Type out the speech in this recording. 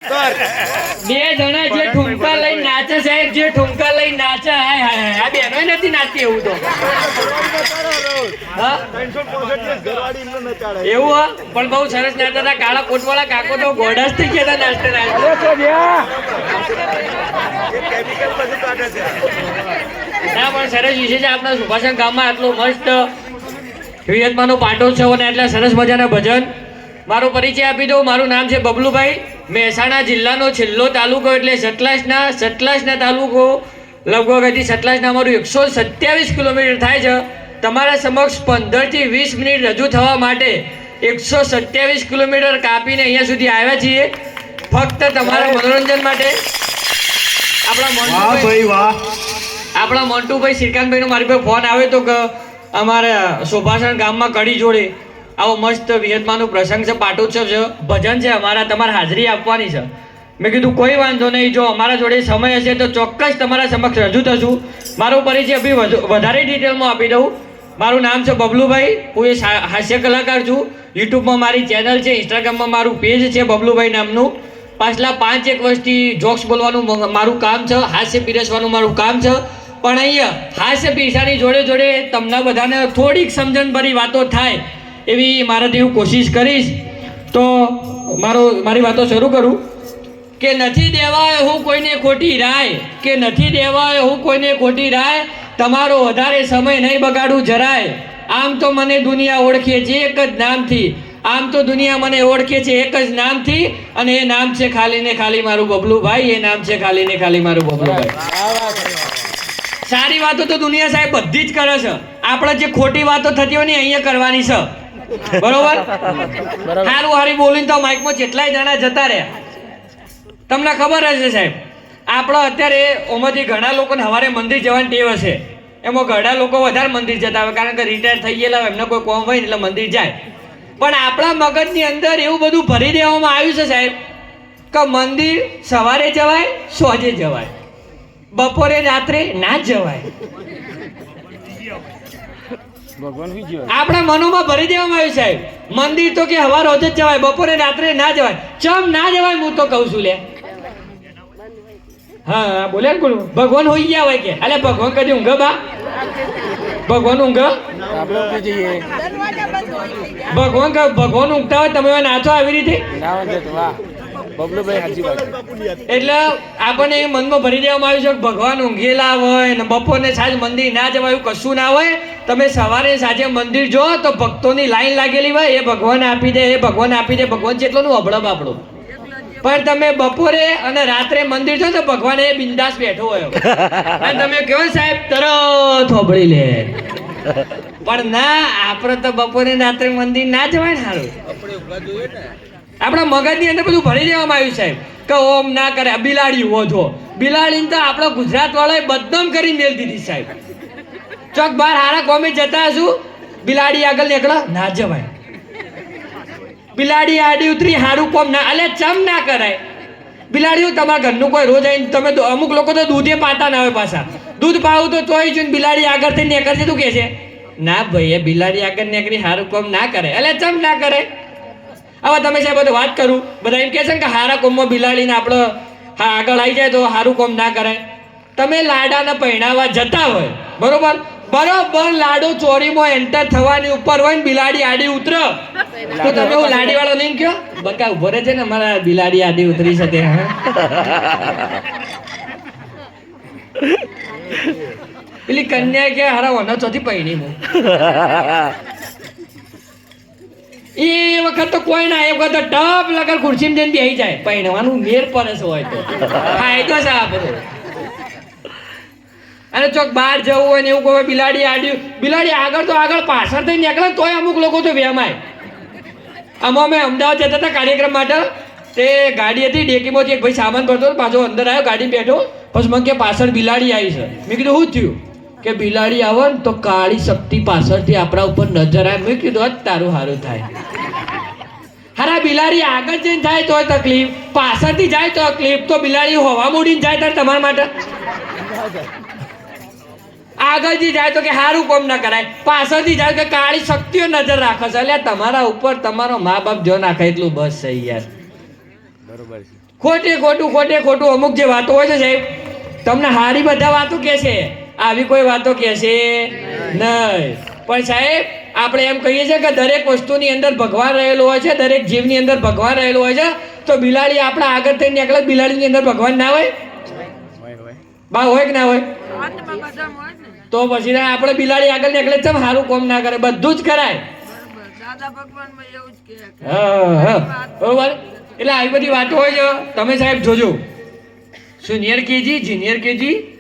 બે જણા જે ઠુમકા લઈને નાચે સાહેબ, જે ઠુમકા લઈને નાચે, હાય હાય આ બેનો નથી નાચતી એવું તો. એવું હા, પણ બહુ સરસ નાચતા હતા. કાળા કોટવાળા કાકો તો ગોડાસ થઈ ગયા હતા નાચતે નાચતે. ના પણ સરસ વિશે છે આપણા સુભાષણ ગામમાં આટલું મસ્ત વિયતમાનો પાટોત્સવ અને એટલા સરસ મજાના ભજન. મારો પરિચય આપી દઉં. મારું નામ છે બબલુભાઈ. મહેસાણા જિલ્લાનો છેલ્લો તાલુકો એટલે સતલાસના તાલુકો લગભગ હજી સતલાસના અમારું 127 કિલોમીટર થાય છે. તમારા સમક્ષ 15 થી 20 મિનિટ રજૂ થવા માટે 127 કિલોમીટર કાપીને અહીંયા સુધી આવ્યા છીએ ફક્ત તમારા મનોરંજન માટે. આપણા મોન્ટુભાઈ શ્રીકાંતભાઈનો મારી પાસે ફોન આવ્યો તો કે અમારા સુભાષણ ગામમાં કડી જોડે આવો મસ્ત વિયતમાનો પ્રસંગ છે, પાટોત્સવ છે, ભજન છે, અમારા તમારે હાજરી આપવાની છે. મેં કીધું કોઈ વાંધો નહીં, જો અમારા જોડે સમય હશે તો ચોક્કસ તમારા સમક્ષ રજૂ થશું. મારો પરિચય બી વધારે ડિટેલમાં આપી દઉં. મારું નામ છે બબલુભાઈ. હું એ હાસ્ય કલાકાર છું. યુટ્યુબમાં મારી ચેનલ છે, ઇન્સ્ટાગ્રામમાં મારું પેજ છે બબલુભાઈ નામનું. પાછલા 5-1 વર્ષથી જોક્સ બોલવાનું મારું કામ છે, હાસ્ય પીરસવાનું મારું કામ છે. પણ અહીંયા હાસ્ય પીરસાની જોડે જોડે તમને બધાને થોડીક સમજણભરી વાતો થાય એવી મારાથી હું કોશિશ કરીશ. તો મારી વાતો શરૂ કરું કે નથી દેવાય હું કોઈને ખોટી રાય, કે નથી દેવાય હું કોઈને ખોટી રાય, તમારો વધારે સમય નહીં બગાડું જરાય. આમ તો મને દુનિયા ઓળખે છે એક જ નામથી, આમ તો દુનિયા મને ઓળખે છે એક જ નામથી, અને એ નામ છે ખાલી ને ખાલી મારું બબલુભાઈ. એ નામ છે ખાલી ને ખાલી મારું બબલુભાઈ. સારી વાતો તો દુનિયા સાહેબ બધી જ કરે છે. આપણે જે ખોટી વાતો થતી હોય ને અહીંયા કરવાની છે, બરોબર? સારું હારી બોલીને તો માઇકમાં કેટલાય જણા જતા રહ્યા. તમને ખબર હશે સાહેબ, આપણે અત્યારે ઓમાંથી ઘણા લોકોને સવારે મંદિર જવાની ટેવ હશે. એમાં ઘણા લોકો વધારે મંદિર જતા હોય કારણ કે રિટાયર થઈ ગયેલા હોય, એમને કોઈ કોમ હોય ને એટલે મંદિર જાય. પણ આપણા મગજની અંદર એવું બધું ભરી દેવામાં આવ્યું છે સાહેબ કે મંદિર સવારે જવાય, સોજે જવાય, બપોરે રાત્રે ના જવાય. આપણા મનોમાં ભરી દેવામાં આવ્યું સાહેબ. મંદિર તો કે હવાર રોજ જ જવાય, બપોરે રાત્રે ના જવાય. ચમ ના જવાય હું તો કહું છું લે. હા બોલે ભગવાન હોઈ ગયા હોય કે અલે ભગવાન કદી ઊંઘ બા? ભગવાન ઊંઘ? ભગવાન ઊંઘતા હોય તમે નાચો આવી રીતે? એટલે આપણને એ મનમાં ભરી દેવામાં આવ્યું છે કે ભગવાન ઊંઘેલા હોય ને બપોરને સાંજ મંદિર ના જવાય એવું કશું ના હોય. તમે સવારે સાંજે મંદિર જો તો ભક્તોની લાઈન લાગેલી હોય, એ ભગવાન આપી દે, એ ભગવાન આપી દે. ભગવાન જેટલું અબળબ આપણું. પણ તમે બપોરે અને રાત્રે મંદિર જો તો ભગવાન એ બિંદાસ બેઠો હોય અને તમે કહો સાહેબ તરત હોબળી લે. પણ ના, આપણે તો બપોરે રાત્રે મંદિર ના જવાય ને. સારું આપણા મગજની અંદર બધું ભરી દેવામાં આવ્યું સાહેબ કે ઓમ ના કરે. બિલાડી વધો, બિલાડીને તો આપણા ગુજરાત વાળાએ બદનામ કરી મેલ દીધી સાહેબ. ચોક બહાર હારા કોમે જતા હશું, બિલાડી આગળ નીકળો ના જવાય, બિલાડી આડી ઉતરી હારું કોમ ના. અલે ચમ ના કરાય. બિલાડીઓ તમારા ઘરનું કોઈ રોજ આવીને તમે અમુક લોકો તો દૂધે પાતા ના હોય, પાછા દૂધ પાવું તો તોય જોઈને બિલાડી આગળથી નીકળશે તું કે છે ના ભાઈ એ બિલાડી આગળ નીકળી હારું કોમ ના કરે. અલે ચમ ના કરે. હવે તમે સાહેબ બધું વાત કરું, બધા એમ કહે છે કે હારા કોમમાં બિલાડીને આપણે આગળ આવી જાય તો હારું કોમ ના કરાય. તમે લાડાને પહેણાવા જતા હોય, બરોબર લાડો ચોરીમાં એન્ટર થવાની ઉપર હોય ને બિલાડી આડી ઉતર તો તમે હું લાડી વાળો નહીં કયો બકા ઉભો રહે છે ને અમારા બિલાડી આડી ઉતરી છે તે. પેલી કન્યા કે હારા વનો ચોથી પહેણી હું એ વખત તો કોઈ ના, એ વખત તો ટપ લગર ખુરશી જઈને બેસી જાય. પહેણવાનું મેર પરસ હોય તો ફાયદો છે આપણો. અને ચોક બહાર જવું હોય ને એવું કોઈ બિલાડી આગળ તો આગળ પાછળ થઈ નીકળે તોય અમુક લોકો તો વહેમાય. આમાં અમે અમદાવાદ જતા હતા કાર્યક્રમ માટે, તે ગાડી હતી ડેકીમાંથી એક ભાઈ સામાન ભરતો પાછો અંદર આવ્યો, ગાડી બેઠો, પછી મને કે પાછળ બિલાડી આવી છે. મેં કીધું શું થયું? કે બિલાડી આવે ને તો કાળી શક્તિ પાછળથી આપણા ઉપર નજર આવે. મેં કીધું જ તારું સારું થાય. હારા બિલાડી આગળ જઈને જાય તો તકલીફ, પાછળથી જાય તો તકલીફ, તો બિલાડી હોવા મૂડીને જાય ત્યારે તમારા માટે આગળથી જાય તો કે સારું કોમ ના કરાય, પાછળથી જાય કે કાળી શક્તિઓ નજર રાખે છે. એટલે તમારા ઉપર તમારો મા બાપ જો નાખે એટલું બસ છે યાર. બરોબર છે. ખોટે ખોટું અમુક જે વાતો હોય છે સાહેબ, તમને હારી બધા વાતો કે છે, આવી કોઈ વાતો કે છે નહીં. પણ સાહેબ આપણે એમ કહીએ છીએ કે દરેક વસ્તુની અંદર ભગવાન રહેલો હોય છે, દરેક જીવની અંદર ભગવાન રહેલો હોય છે. તો બિલાડી આપણા આગળ થઈને નીકળે, બિલાડીની અંદર ભગવાન ના હોય? બા હોય કે ના હોય? તો પછી આપણે બિલાડી આગળ નીકળે છે, સારું કામ ના કરે, બધું જ કરાય. હા બરોબર. એટલે આવી બધી વાતો હોય છે. તમે સાહેબ જોજો, સિનિયર કેજી, જુનિયર કેજી